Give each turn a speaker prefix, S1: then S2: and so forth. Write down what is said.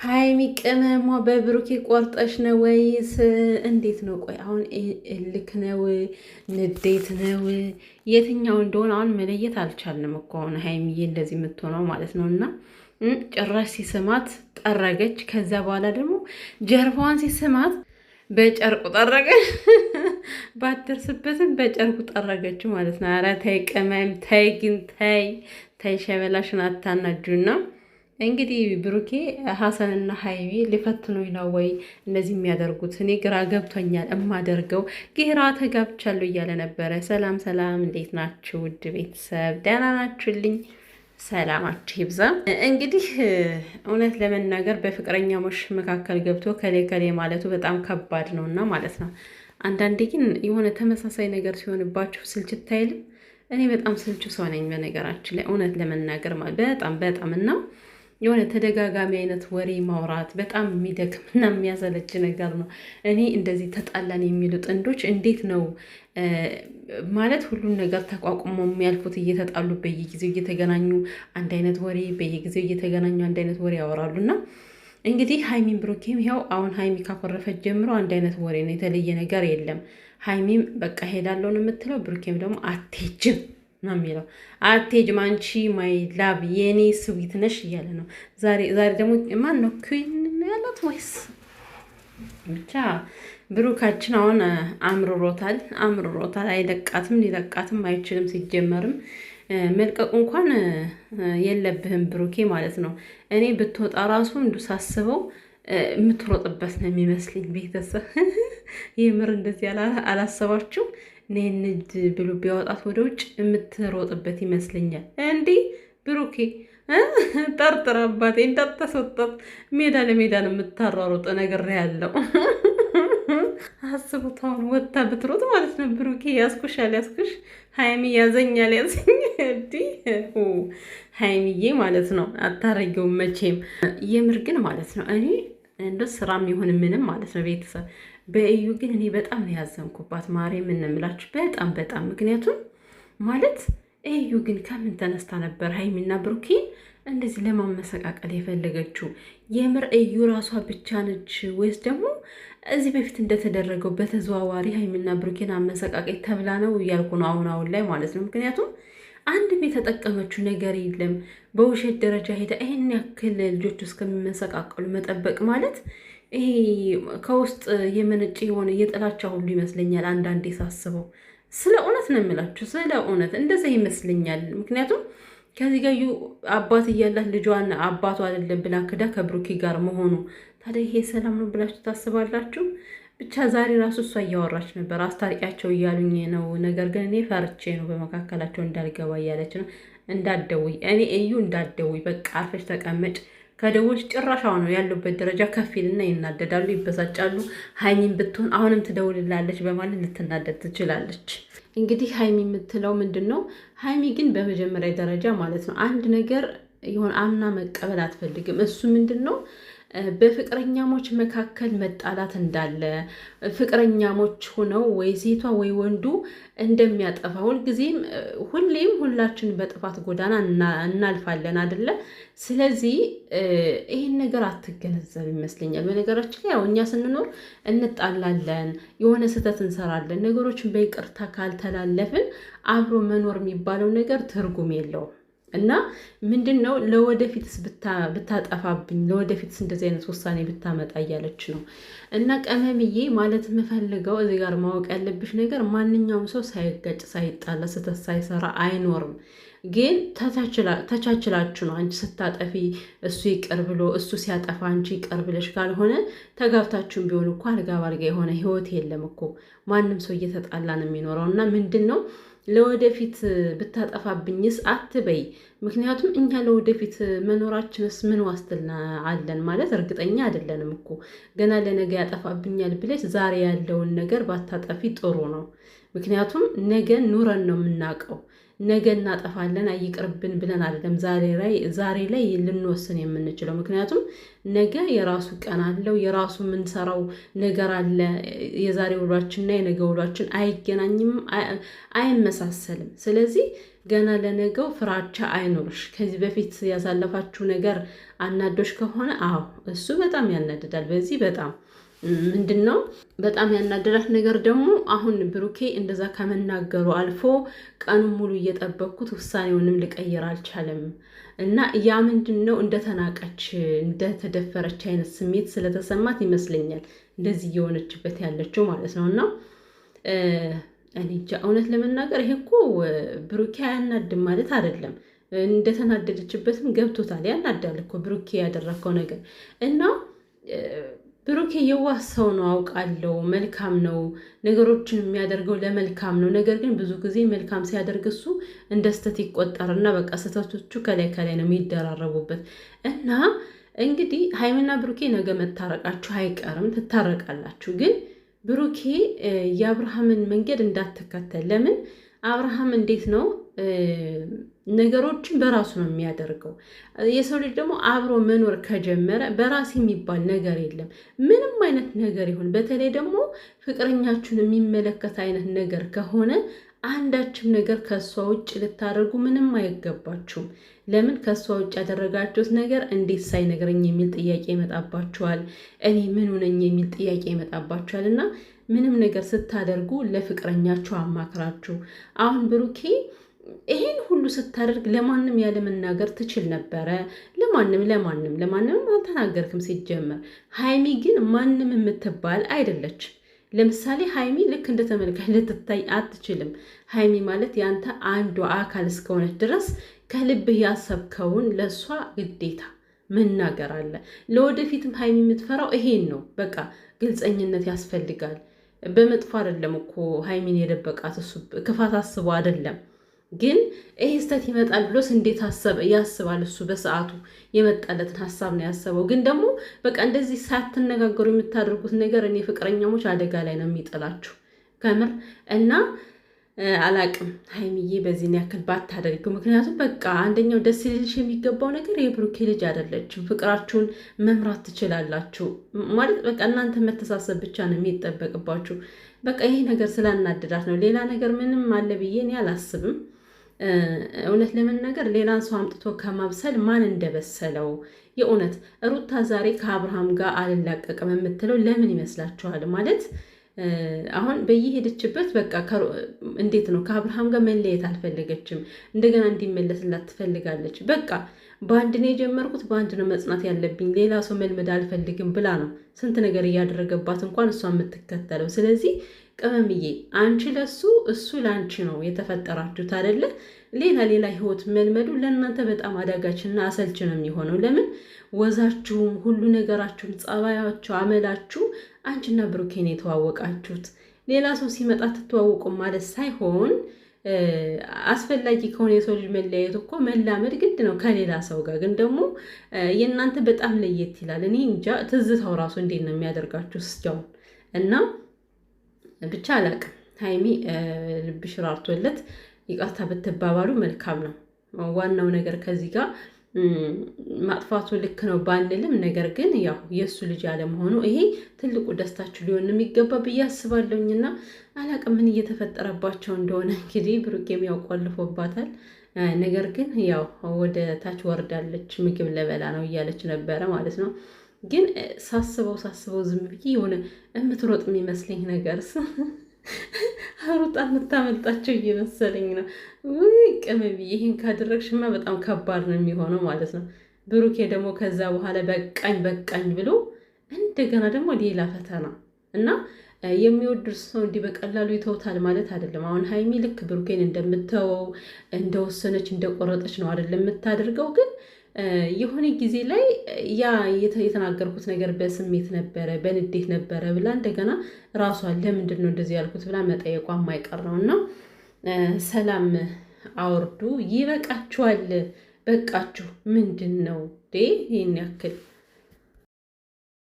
S1: ሀይሚ ቅመሟ በብሩኬ ቆርጠሽ ነው ወይስ እንዴት ነው? ቆይ አሁን እልክ ነው ንዴት ነው የትኛው እንደሆነ አሁን መለየት አልቻልንም እኮ አሁን ሀይሚዬ እንደዚህ የምትሆነው ማለት ነው። እና ጭራሽ ሲስማት ጠረገች። ከዛ በኋላ ደግሞ ጀርባዋን ሲስማት በጨርቁ ጠረገ። ባትደርስበትም በጨርቁ ጠረገችው ማለት ነው። ኧረ ተይ ቅመም ተይ፣ ግን ተይ ተይ፣ ሸበላሽን አታናጁና እንግዲህ ብሩኬ ሀሰንና ሀይሚ ሊፈትኑኝ ነው ወይ እንደዚህ የሚያደርጉት? እኔ ግራ ገብቶኛል። እማደርገው ግራ ተጋብቻለሁ እያለ ነበረ። ሰላም ሰላም፣ እንዴት ናችሁ ውድ ቤተሰብ? ደህና ናችሁልኝ? ሰላማችሁ ይብዛ። እንግዲህ እውነት ለመናገር በፍቅረኛሞች መካከል ገብቶ ከሌ ከሌ ማለቱ በጣም ከባድ ነው እና ማለት ነው። አንዳንዴ ግን የሆነ ተመሳሳይ ነገር ሲሆንባችሁ ስልችት አይልም? እኔ በጣም ስልቹ ሰው ነኝ በነገራችን ላይ እውነት ለመናገር ማለት በጣም እና የሆነ ተደጋጋሚ አይነት ወሬ ማውራት በጣም የሚደክምና የሚያሰለች ነገር ነው። እኔ እንደዚህ ተጣላን የሚሉ ጥንዶች እንዴት ነው ማለት ሁሉን ነገር ተቋቁሞ የሚያልፉት? እየተጣሉ በየጊዜው እየተገናኙ አንድ አይነት ወሬ በየጊዜው እየተገናኙ አንድ አይነት ወሬ ያወራሉ። እና እንግዲህ ሀይሚም ብሩኬም ይኸው አሁን ሀይሚ ካኮረፈች ጀምሮ አንድ አይነት ወሬ ነው፣ የተለየ ነገር የለም። ሀይሚም በቃ ሄዳለሁ ነው የምትለው፣ ብሩኬም ደግሞ አትሄጂም ነው የሚለው። አትሄጂም አንቺ ማይ ላቭ የኔ ስዊት ነሽ እያለ ነው። ዛሬ ደግሞ ማን ነው ኩን ያላት ወይስ ብቻ ብሩካችን አሁን አምርሮታል። አይለቃትም፣ ሊለቃትም አይችልም። ሲጀመርም መልቀቁ እንኳን የለብህም ብሩኬ ማለት ነው። እኔ ብትወጣ ራሱ እንዱ ሳስበው የምትሮጥበት ነው የሚመስልኝ። ቤተሰብ የምር እንደዚህ አላሰባችሁ? ንድ ብሎ ቢያወጣት ወደ ውጭ የምትሮጥበት ይመስለኛል። እንዲህ ብሩኬ ጠርጥር አባቴ እንዳታስወጣት፣ ሜዳ ለሜዳ ነው የምታሯሩጥ ነገር ያለው። አስቡት አሁን ወጥታ ብትሮጥ ማለት ነው። ብሩኬ ያዝኩሽ፣ ሀይሚ ያዘኛል እንዲህ ሀይሚዬ ማለት ነው። አታረጊውም መቼም። የምር ግን ማለት ነው እኔ እንደ ስራም ይሁን ምንም ማለት ነው ቤተሰብ በእዩ ግን እኔ በጣም ነው ያዘንኩባት። ማሬ የምንምላችሁ በጣም ምክንያቱም ማለት እዩ ግን ከምን ተነስታ ነበር ሀይሚና ብሩኬ እንደዚህ ለማመሰቃቀል የፈለገችው? የምር እዩ ራሷ ብቻ ነች ወይስ ደግሞ እዚህ በፊት እንደተደረገው በተዘዋዋሪ ሀይሚና ብሩኬን አመሰቃቀል ተብላ ነው እያልኩ ነው አሁን ላይ ማለት ነው። ምክንያቱም አንድም የተጠቀመችው ነገር የለም። በውሸት ደረጃ ሄዳ ይህን ያክል ልጆች እስከሚመሰቃቀሉ መጠበቅ ማለት ይሄ ከውስጥ የመነጭ የሆነ የጥላቻ ሁሉ ይመስለኛል አንዳንዴ ሳስበው። ስለ እውነት ነው የምላችሁ፣ ስለ እውነት እንደዚያ ይመስለኛል። ምክንያቱም ከዚህ ጋር አባት እያላት ልጇን አባቱ አይደለም ብላ ክዳ ከብሩኬ ጋር መሆኑ ታዲያ ይሄ ሰላም ነው ብላችሁ ታስባላችሁ? ብቻ ዛሬ ራሱ እሷ እያወራች ነበር፣ አስታርቂያቸው እያሉኝ ነው። ነገር ግን እኔ ፈርቼ ነው በመካከላቸው እንዳልገባ እያለች ነው። እንዳትደውይ፣ እኔ እዩ እንዳትደውይ፣ በቃ አርፈሽ ተቀመጭ። ከደወልሽ ጭራሻው ነው ያሉበት ደረጃ ከፊልና ይናደዳሉ፣ ይበሳጫሉ። ሀይሚን ብትሆን አሁንም ትደውልላለች በማለት ልትናደድ ትችላለች። እንግዲህ ሀይሚ የምትለው ምንድን ነው? ሀይሚ ግን በመጀመሪያ ደረጃ ማለት ነው አንድ ነገር የሆነ አምና መቀበል አትፈልግም። እሱ ምንድን ነው? በፍቅረኛሞች መካከል መጣላት እንዳለ፣ ፍቅረኛሞች ሆነው ወይ ሴቷ ወይ ወንዱ እንደሚያጠፋ ሁሌም ሁላችን በጥፋት ጎዳና እናልፋለን አይደለ? ስለዚህ ይህን ነገር አትገነዘብ ይመስለኛል። በነገራችን ላይ ያው እኛ ስንኖር እንጣላለን፣ የሆነ ስህተት እንሰራለን። ነገሮችን በይቅርታ ካልተላለፍን አብሮ መኖር የሚባለው ነገር ትርጉም የለውም። እና ምንድን ነው ለወደፊትስ ብታጠፋብኝ፣ ለወደፊትስ እንደዚህ አይነት ውሳኔ ብታመጣ እያለች ነው። እና ቀመምዬ ማለት የምፈልገው እዚህ ጋር ማወቅ ያለብሽ ነገር ማንኛውም ሰው ሳይጋጭ ሳይጣላ ስህተት ሳይሰራ አይኖርም። ግን ተቻችላችሁ ነው። አንቺ ስታጠፊ እሱ ይቅር ብሎ፣ እሱ ሲያጠፋ አንቺ ይቅር ብለሽ ካልሆነ ተጋብታችሁም ቢሆን እኮ አልጋ ባልጋ የሆነ ህይወት የለም እኮ። ማንም ሰው እየተጣላ ነው የሚኖረው። እና ምንድን ነው ለወደፊት ብታጠፋብኝስ አትበይ። ምክንያቱም እኛ ለወደፊት መኖራችንስ ምን ዋስትና አለን? ማለት እርግጠኛ አይደለንም እኮ። ገና ለነገ ያጠፋብኛል ብለሽ ዛሬ ያለውን ነገር ባታጠፊ ጥሩ ነው። ምክንያቱም ነገ ኑረን ነው የምናውቀው። ነገ እናጠፋለን አይቅርብን ብለን አይደለም ዛሬ ላይ ልንወስን የምንችለው። ምክንያቱም ነገ የራሱ ቀን አለው፣ የራሱ የምንሰራው ነገር አለ። የዛሬ ውሏችንና የነገ ውሏችን አይገናኝም፣ አይመሳሰልም። ስለዚህ ገና ለነገው ፍራቻ አይኖርሽ። ከዚህ በፊት ያሳለፋችሁ ነገር አናዶሽ ከሆነ አዎ እሱ በጣም ያናድዳል። በዚህ በጣም ምንድን ነው በጣም ያናደዳት ነገር ደግሞ አሁን ብሩኬ እንደዛ ከመናገሩ አልፎ ቀኑን ሙሉ እየጠበቅኩት ውሳኔውንም ልቀይር አልቻለም እና ያ ምንድን ነው እንደተናቀች እንደተደፈረች አይነት ስሜት ስለተሰማት ይመስለኛል እንደዚህ እየሆነችበት ያለችው ማለት ነው። እና እኔ እንጃ እውነት ለመናገር ይሄ እኮ ብሩኬ አያናድም ማለት አይደለም። እንደተናደደችበትም ገብቶታል። ያናዳል እኮ ብሩኬ ያደረከው ነገር እና ብሩኬ የዋህ ሰው ነው አውቃለሁ። መልካም ነው፣ ነገሮችን የሚያደርገው ለመልካም ነው። ነገር ግን ብዙ ጊዜ መልካም ሲያደርግ እሱ እንደ ስተት ይቆጠርና በቃ ስህተቶቹ ከላይ ከላይ ነው የሚደራረቡበት። እና እንግዲህ ሀይሚና ብሩኬ ነገ መታረቃችሁ አይቀርም፣ ትታረቃላችሁ። ግን ብሩኬ የአብርሃምን መንገድ እንዳትከተል። ለምን አብርሃም እንዴት ነው ነገሮችን በራሱ ነው የሚያደርገው። የሰው ልጅ ደግሞ አብሮ መኖር ከጀመረ በራስ የሚባል ነገር የለም። ምንም አይነት ነገር ይሁን፣ በተለይ ደግሞ ፍቅረኛችሁን የሚመለከት አይነት ነገር ከሆነ አንዳችም ነገር ከእሷ ውጭ ልታደርጉ ምንም አይገባችሁም። ለምን ከእሷ ውጭ ያደረጋችሁት ነገር እንዴት ሳይነግረኝ የሚል ጥያቄ ይመጣባችኋል። እኔ ምኑ ነኝ የሚል ጥያቄ ይመጣባችኋል። እና ምንም ነገር ስታደርጉ ለፍቅረኛችሁ አማክራችሁ። አሁን ብሩኬ ይሄን ሁሉ ስታደርግ ለማንም ያለመናገር ትችል ነበረ። ለማንም አልተናገርክም ሲጀመር። ሀይሚ ግን ማንም የምትባል አይደለችም። ለምሳሌ ሀይሚ ልክ እንደ ተመልካች ልትታይ አትችልም። ሀይሚ ማለት ያንተ አንዷ አካል እስከሆነች ድረስ ከልብህ ያሰብከውን ለእሷ ግዴታ መናገር አለ። ለወደፊትም ሀይሚ የምትፈራው ይሄን ነው። በቃ ግልፀኝነት ያስፈልጋል። በመጥፎ አይደለም እኮ ሀይሚን የደበቃት እሱ ክፋት አስቦ አይደለም። ግን ይሄ ስተት ይመጣል ብሎስ እንዴት ያስባል? እሱ በሰዓቱ የመጣለትን ሀሳብ ነው ያሰበው። ግን ደግሞ በቃ እንደዚህ ሳትነጋገሩ የምታደርጉት ነገር እኔ ፍቅረኛሞች አደጋ ላይ ነው የሚጥላችሁ ከምር። እና አላቅም ሀይሚዬ በዚህን ያክል ባታደርጊው። ምክንያቱም በቃ አንደኛው ደስ ሊልሽ የሚገባው ነገር የብሩኬ ልጅ አይደለችም። ፍቅራችሁን መምራት ትችላላችሁ ማለት በቃ እናንተ መተሳሰብ ብቻ ነው የሚጠበቅባችሁ። በቃ ይሄ ነገር ስላናደዳት ነው። ሌላ ነገር ምንም አለ ብዬ እኔ አላስብም። እውነት ለመናገር ሌላን ሰው አምጥቶ ከማብሰል ማን እንደበሰለው። የእውነት ሩታ ዛሬ ከአብርሃም ጋር አልላቀቅም የምትለው ለምን ይመስላችኋል? ማለት አሁን በየሄደችበት በቃ እንዴት ነው ከአብርሃም ጋር መለየት አልፈለገችም። እንደገና እንዲመለስላት ትፈልጋለች። በቃ በአንድ ነው የጀመርኩት፣ በአንድ ነው መጽናት ያለብኝ፣ ሌላ ሰው መልመድ አልፈልግም ብላ ነው ስንት ነገር እያደረገባት እንኳን እሷ የምትከተለው። ስለዚህ ቅመምዬ አንቺ ለሱ እሱ ለአንቺ ነው የተፈጠራችሁት አይደለ? ሌላ ህይወት መልመዱ ለእናንተ በጣም አዳጋችና አሰልች ነው የሚሆነው። ለምን ወዛችሁም ሁሉ ነገራችሁም ጸባያችሁ፣ አመላችሁ አንቺና ብሩኬን የተዋወቃችሁት ሌላ ሰው ሲመጣ ትተዋወቁም ማለት ሳይሆን አስፈላጊ ከሆነ የሰው ልጅ መለያየት እኮ መላመድ ግድ ነው ከሌላ ሰው ጋር። ግን ደግሞ የእናንተ በጣም ለየት ይላል። እኔ እንጃ ትዝታው ራሱ እንዴት ነው የሚያደርጋችሁ እስካሁን። እና ብቻ አላቅም ሀይሚ ልብሽ ራርቶለት ይቅርታ ብትባባሉ መልካም ነው። ዋናው ነገር ከዚህ ጋር ማጥፋቱ ልክ ነው ባንልም፣ ነገር ግን ያው የእሱ ልጅ አለመሆኑ ይሄ ትልቁ ደስታችሁ ሊሆን የሚገባ ብዬ አስባለሁኝና አላቅም ምን እየተፈጠረባቸው እንደሆነ። እንግዲህ ብሩኬም ያው ቆልፎባታል። ነገር ግን ያው ወደ ታች ወርዳለች፣ ምግብ ለበላ ነው እያለች ነበረ ማለት ነው። ግን ሳስበው ዝም ብዬ የሆነ የምትሮጥ የሚመስለኝ ነገር ሩጣ የምታመልጣቸው እየመሰለኝ ነው። ውይ ቅመቢ ይህን ካደረግሽማ በጣም ከባድ ነው የሚሆነው ማለት ነው። ብሩኬ ደግሞ ከዛ በኋላ በቃኝ ብሎ እንደገና ደግሞ ሌላ ፈተና እና የሚወዱት ሰው እንዲህ በቀላሉ ይተውታል ማለት አይደለም። አሁን ሀይሚ ልክ ብሩኬን እንደምትተወው እንደወሰነች እንደቆረጠች ነው አይደለም የምታደርገው። ግን የሆነ ጊዜ ላይ ያ የተናገርኩት ነገር በስሜት ነበረ በንዴት ነበረ ብላ እንደገና ራሷን ለምንድን ነው እንደዚህ ያልኩት ብላ መጠየቋ የማይቀር ነው። እና ሰላም አውርዱ፣ ይበቃችኋል፣ በቃችሁ። ምንድን ነው ይህን ያክል